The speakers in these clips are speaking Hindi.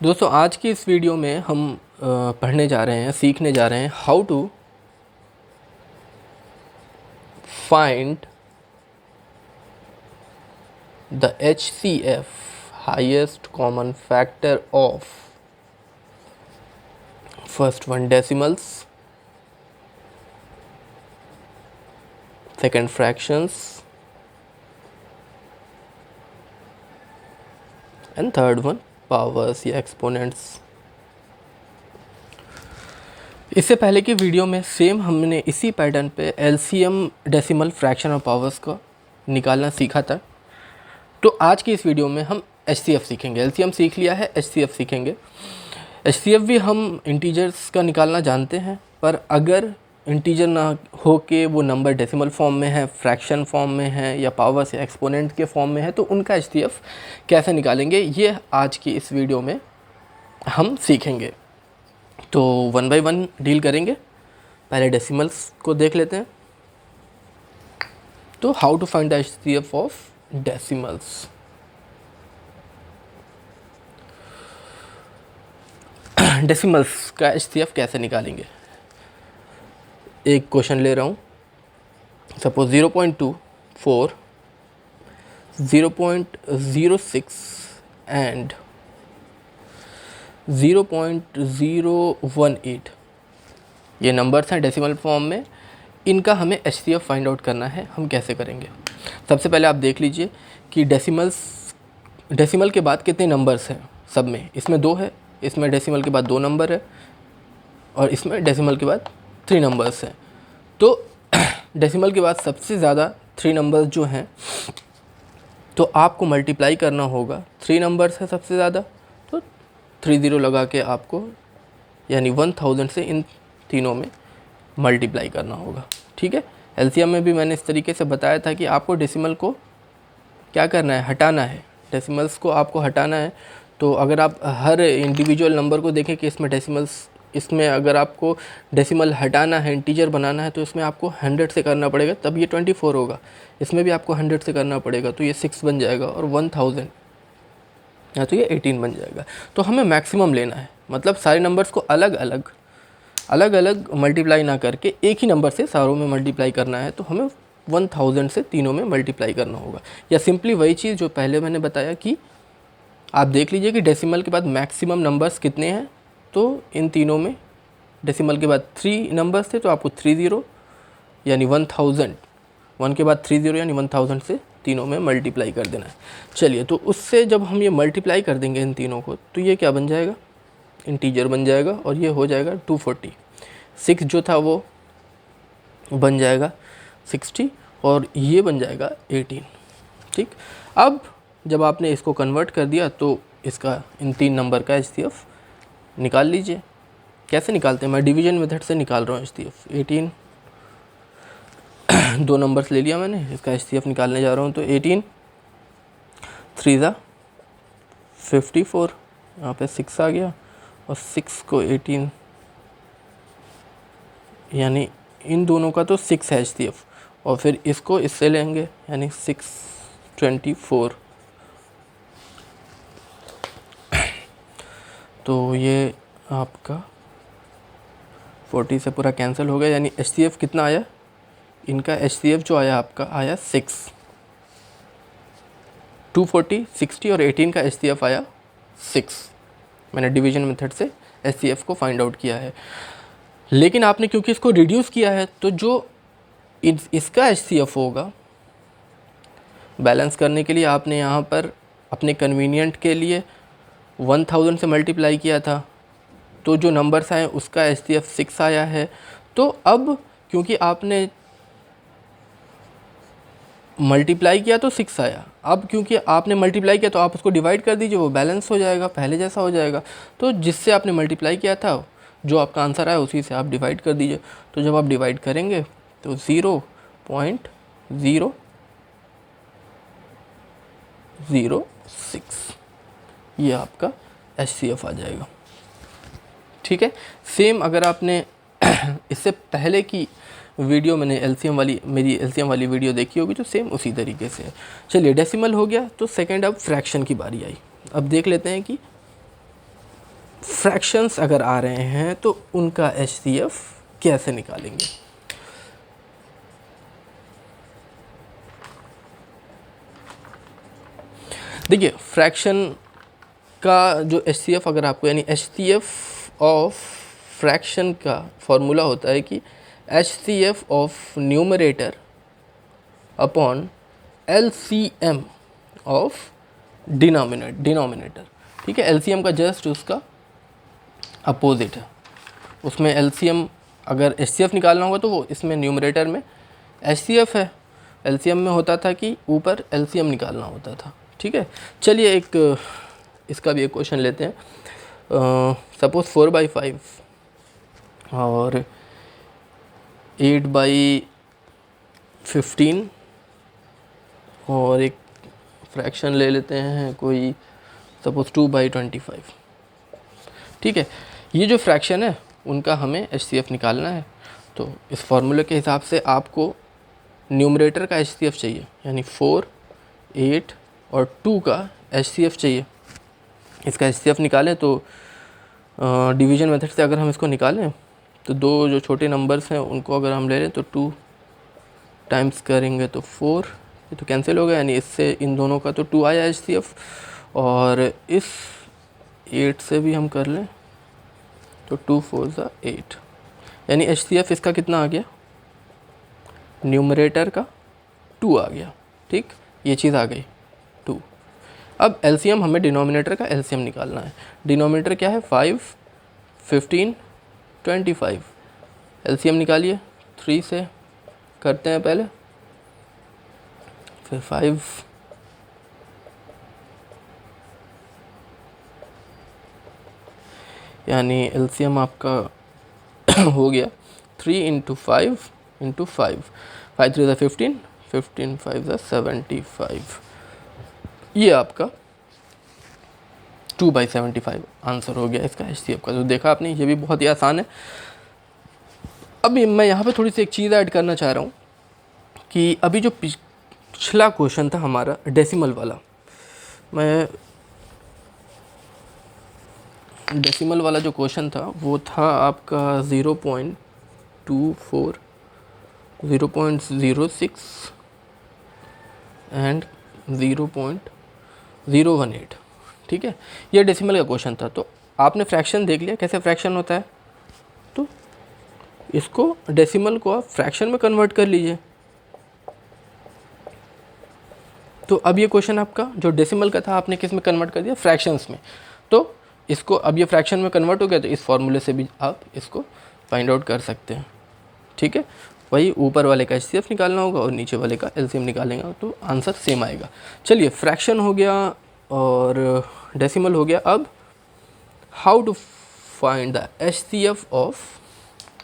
दोस्तों आज की इस वीडियो में हम पढ़ने जा रहे हैं, सीखने जा रहे हैं how to find the HCF highest common factor of first one decimals, second fractions and third one powers या एक्सपोनेंट्स। इससे पहले की वीडियो में सेम हमने इसी पैटर्न पे LCM, डेसिमल, फ्रैक्शन और पावर्स को निकालना सीखा था। तो आज की इस वीडियो में हम HCF सीखेंगे। LCM सीख लिया है, HCF सीखेंगे। HCF भी हम इंटीजर्स का निकालना जानते हैं, पर अगर इंटीजर ना हो के वो नंबर डेसिमल फॉर्म में है, फ्रैक्शन फॉर्म में है या पावर्स या एक्सपोनेंट के फॉर्म में है तो उनका HCF कैसे निकालेंगे, ये आज की इस वीडियो में हम सीखेंगे। तो वन बाय वन डील करेंगे। पहले डेसिमल्स को देख लेते हैं। तो how to find the HCF of decimals. Decimals का HCF कैसे निकालेंगे। एक क्वेश्चन ले रहा हूँ, सपोज 0.24, 0.06 एंड 0.018 ये नंबर्स हैं डेसिमल फॉर्म में। इनका हमें HCF फाइंड आउट करना है। हम कैसे करेंगे? सबसे पहले आप देख लीजिए कि डेसिमल के बाद कितने नंबर्स हैं सब में। इसमें 2 है, इसमें डेसिमल के बाद 2 नंबर है और इसमें डेसिमल के बाद 3 नंबर्स हैं। तो डेसिमल के बाद सबसे ज़्यादा 3 नंबर्स जो हैं तो आपको मल्टीप्लाई करना होगा। 3 नंबर्स है सबसे ज़्यादा, तो 30 लगा के आपको यानी 1000 से इन तीनों में मल्टीप्लाई करना होगा। ठीक है। LCM में भी मैंने इस तरीके से बताया था कि आपको डेसिमल को क्या करना है, हटाना है। डेसिमल्स को आपको हटाना है। तो अगर आप हर इंडिविजुअल नंबर को देखें कि इसमें अगर आपको डेसिमल हटाना है, इंटीजर बनाना है, तो इसमें आपको 100 से करना पड़ेगा, तब ये 24 होगा। इसमें भी आपको 100 से करना पड़ेगा, तो ये 6 बन जाएगा, और 1000 या तो ये 18 बन जाएगा। तो हमें मैक्सिमम लेना है, मतलब सारे नंबर्स को अलग अलग मल्टीप्लाई ना करके एक ही नंबर से सारों में मल्टीप्लाई करना है। तो हमें 1000 से तीनों में मल्टीप्लाई करना होगा, या सिंपली वही चीज़ जो पहले मैंने बताया कि आप देख लीजिए कि डेसिमल के बाद मैक्सिमम नंबर्स कितने हैं। तो इन तीनों में डेसिमल के बाद 3 नंबर्स थे, तो आपको 30 यानी 1000, 1 के बाद 30 यानी 1000 से तीनों में मल्टीप्लाई कर देना है। चलिए, तो उससे जब हम ये मल्टीप्लाई कर देंगे इन तीनों को, तो ये क्या बन जाएगा, इंटीजर बन जाएगा, और ये हो जाएगा 240। 6 जो था वो बन जाएगा 60 और ये बन जाएगा 18। ठीक। अब जब आपने इसको कन्वर्ट कर दिया तो इसका इन 3 नंबर का HCF निकाल लीजिए। कैसे निकालते हैं? मैं डिवीजन मेथड से निकाल रहा हूँ HCF। 18 2 नंबर्स ले लिया मैंने, इसका HCF निकालने जा रहा हूँ। तो 18 3 ज़ा 54, यहाँ पे 6 आ गया, और 6 को 18 यानी इन दोनों का तो 6 है HCF, और फिर इसको इससे लेंगे यानी 624। तो ये आपका 40 से पूरा कैंसिल हो गया, यानी HCF कितना आया? इनका HCF जो आया आपका आया 6। 240, 60 और 18 का HCF आया 6। मैंने डिवीजन मेथड से HCF को फाइंड आउट किया है। लेकिन आपने क्योंकि इसको रिड्यूस किया है, तो जो इसका HCF होगा, बैलेंस करने के लिए आपने यहाँ पर अपने कन्वीनियंट के लिए 1000 से मल्टीप्लाई किया था, तो जो नंबर्स आए उसका HCF 6 आया है। तो अब क्योंकि आपने मल्टीप्लाई किया तो 6 आया, अब क्योंकि आपने मल्टीप्लाई किया तो आप उसको डिवाइड कर दीजिए, वो बैलेंस हो जाएगा, पहले जैसा हो जाएगा। तो जिससे आपने मल्टीप्लाई किया था, जो आपका आंसर आया उसी से आप डिवाइड कर दीजिए। तो जब आप डिवाइड करेंगे तो 0.006 ये आपका HCF आ जाएगा। ठीक है। सेम अगर आपने इससे पहले की वीडियो मैंने मेरी LCM वाली वीडियो देखी होगी, तो सेम उसी तरीके से है। चलिए, डेसिमल हो गया, तो सेकंड अब फ्रैक्शन की बारी आई। अब देख लेते हैं कि फ्रैक्शंस अगर आ रहे हैं तो उनका HCF कैसे निकालेंगे। देखिए फ्रैक्शन का जो HCF अगर आपको, यानी HCF ऑफ फ्रैक्शन का फॉर्मूला होता है कि HCF of numerator upon LCM of denominator. ठीक है, LCM का जस्ट उसका अपोजिट है। उसमें LCM अगर HCF निकालना होगा तो वो इसमें न्यूमरेटर में HCF है, LCM में होता था कि ऊपर LCM निकालना होता था। ठीक है, चलिए एक इसका भी एक क्वेश्चन लेते हैं। सपोज 4/5 और 8/15 और एक फ्रैक्शन ले लेते हैं कोई सपोज 2/25। ठीक है, ये जो फ्रैक्शन है उनका हमें HCF निकालना है। तो इस फॉर्मूले के हिसाब से आपको न्यूमरेटर का HCF चाहिए, यानी 4, 8 और 2 का HCF चाहिए। इसका HCF निकालें तो डिवीजन मेथड से अगर हम इसको निकालें तो दो जो छोटे नंबर्स हैं उनको अगर हम ले लें तो 2 टाइम्स करेंगे तो 4, ये तो कैंसिल हो गया, यानी इससे इन दोनों का तो 2 आया HCF। और इस 8 से भी हम कर लें तो 2 4 ज़ा 8, यानी HCF इसका कितना आ गया, न्यूमरेटर का 2 आ गया। ठीक, ये चीज़ आ गई 2। अब LCM हमें डिनोमिनेटर का LCM निकालना है। डिनोमिनेटर क्या है, 5, 15, 25। LCM निकालिए, 3 से करते हैं पहले, फिर 5, यानी LCM आपका हो गया 3 × 5 × 5, 5 3 ज़ा 15, 15 5 ज़ा 75। ये आपका 2/75 आंसर हो गया इसका HCF का। तो देखा आपने, ये भी बहुत ही आसान है। अभी मैं यहाँ पे थोड़ी सी एक चीज़ ऐड करना चाह रहा हूँ कि अभी जो पिछला क्वेश्चन था हमारा डेसिमल वाला, मैं डेसिमल वाला जो क्वेश्चन था वो था आपका 0.24, 0.06 एंड 0.018। ठीक है, ये डेसिमल का क्वेश्चन था। तो आपने फ्रैक्शन देख लिया कैसे फ्रैक्शन होता है, तो इसको डेसिमल को आप फ्रैक्शन में कन्वर्ट कर लीजिए। तो अब ये क्वेश्चन आपका जो डेसिमल का था आपने किस में कन्वर्ट कर दिया, फ्रैक्शंस में। तो इसको अब ये फ्रैक्शन में कन्वर्ट हो गया, तो इस फॉर्मूले से भी आप इसको फाइंड आउट कर सकते हैं। ठीक है, वही ऊपर वाले का HCF निकालना होगा और नीचे वाले का LCM निकालेंगे तो आंसर सेम आएगा। चलिए, फ्रैक्शन हो गया और डेसिमल हो गया। अब how to find the HCF of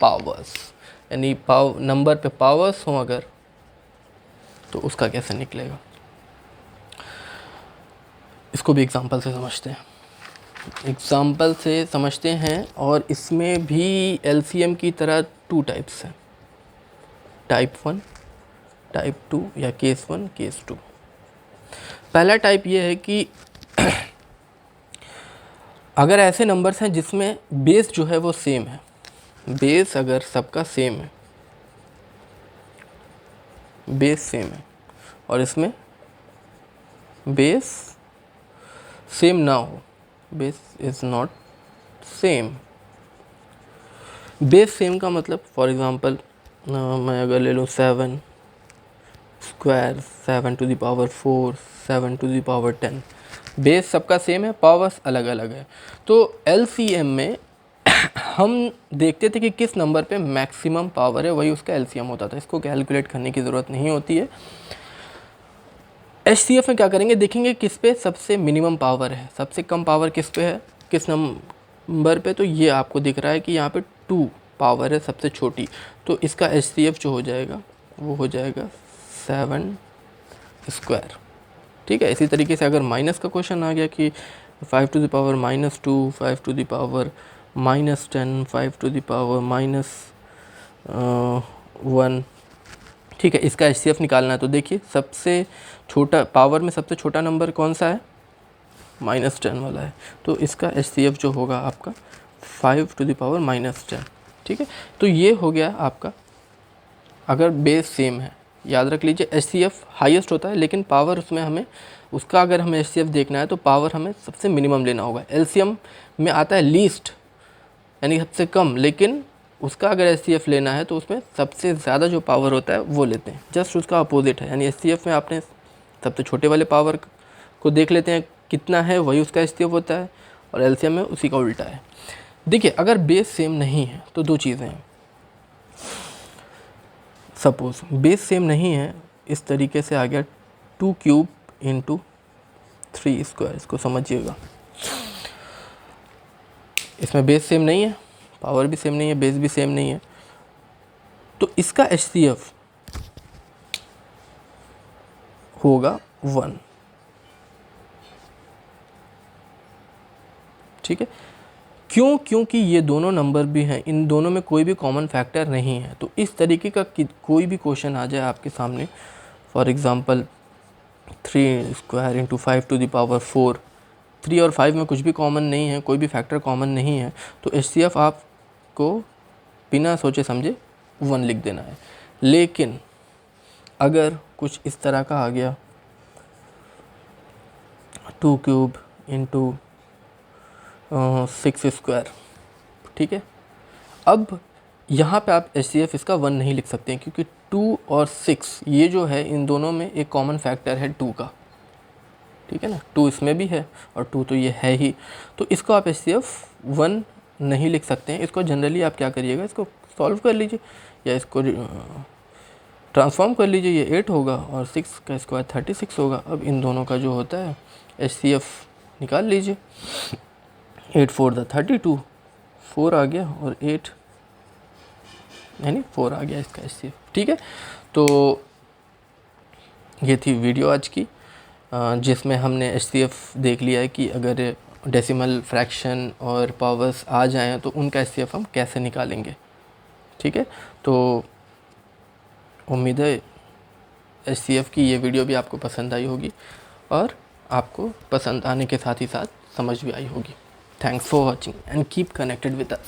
powers, यानी नंबर पे पावर्स हों अगर, तो उसका कैसे निकलेगा, इसको भी एग्जांपल से समझते हैं। एग्जांपल से समझते हैं, और इसमें भी LCM की तरह 2 टाइप्स हैं, टाइप 1, टाइप 2 या केस 1, केस 2। पहला टाइप ये है कि अगर ऐसे नंबर्स हैं जिसमें बेस जो है वो सेम है, बेस अगर सबका सेम है, बेस सेम है, और इसमें बेस सेम ना हो, base is not same. Base same का मतलब फॉर एग्ज़ाम्पल मैं अगर ले लूँ 7 square, 7 to the power 4, 7 to the power 10, base सबका सेम है, पावर्स अलग अलग है। तो LCM में हम देखते थे कि किस नंबर पे मैक्सिमम पावर है, वही उसका LCM होता था। इसको कैलकुलेट करने की ज़रूरत नहीं होती है। HCF में क्या करेंगे, देखेंगे किस पे सबसे मिनिमम पावर है, सबसे कम पावर किस पे है, किस नंबर पे। तो ये आपको दिख रहा है कि यहाँ पे 2 पावर है सबसे छोटी, तो इसका HCF जो हो जाएगा वो हो जाएगा 7 स्क्वायर। ठीक है, इसी तरीके से अगर माइनस का क्वेश्चन आ गया कि 5 to the power -2, 5 to the power -10, 5 to the power -1, ठीक है, इसका HCF निकालना है। तो देखिए सबसे छोटा पावर में सबसे छोटा नंबर कौन सा है, -10 वाला है, तो इसका HCF जो होगा आपका 5 टू द पावर -10। ठीक है, तो ये हो गया आपका, अगर बेस सेम है। याद रख लीजिए HCF हाईएस्ट होता है, लेकिन पावर उसमें हमें उसका अगर हमें HCF देखना है तो पावर हमें सबसे मिनिमम लेना होगा। LCM में आता है लीस्ट, यानी सबसे कम, लेकिन उसका अगर HCF लेना है तो उसमें सबसे ज़्यादा जो पावर होता है वो लेते हैं। जस्ट उसका अपोजिट है, यानी HCF में आपने सबसे छोटे वाले पावर को देख लेते हैं कितना है, वही उसका HCF होता है, और LCM में उसी का उल्टा है। देखिए, अगर बेस सेम नहीं है तो दो चीज़ें हैं। सपोज बेस सेम नहीं है, इस तरीके से आ गया 2 क्यूब इंटू 3 स्क्वायर, इसको समझिएगा। इसमें बेस सेम नहीं है, पावर भी सेम नहीं है, बेस भी सेम नहीं है, तो इसका HCF होगा 1। ठीक है, क्यों? क्योंकि ये दोनों नंबर भी हैं, इन दोनों में कोई भी कॉमन फैक्टर नहीं है। तो इस तरीके का कोई भी क्वेश्चन आ जाए आपके सामने, for example 3 square into 5 to the power 4, 3 और 5 में कुछ भी कॉमन नहीं है, कोई भी फैक्टर कॉमन नहीं है, तो HCF आपको बिना सोचे समझे 1 लिख देना है। लेकिन अगर कुछ इस तरह का आ गया 2 क्यूब इंटू 6 स्क्वायर, ठीक है, अब यहाँ पे आप HCF इसका 1 नहीं लिख सकते हैं, क्योंकि 2 और 6 ये जो है, इन दोनों में एक कॉमन फैक्टर है 2 का। ठीक है ना, 2 इसमें भी है और 2 तो ये है ही, तो इसको आप HCF 1 नहीं लिख सकते हैं। इसको जनरली आप क्या करिएगा, इसको सॉल्व कर लीजिए या इसको ट्रांसफॉर्म कर लीजिए, ये 8 होगा और 6 का स्क्वायर 36 होगा। अब इन दोनों का जो होता है HCF निकाल लीजिए। 8 4 द 32, 4 आ गया और 8 यानी 4 आ गया इसका HCF। ठीक है, तो ये थी वीडियो आज की, जिसमें हमने HCF देख लिया है कि अगर डेसिमल फ्रैक्शन और पावर्स आ जाएं तो उनका HCF हम कैसे निकालेंगे। ठीक है, तो उम्मीद है HCF की ये वीडियो भी आपको पसंद आई होगी और आपको पसंद आने के साथ ही साथ समझ भी आई होगी। Thanks for watching and keep connected with us.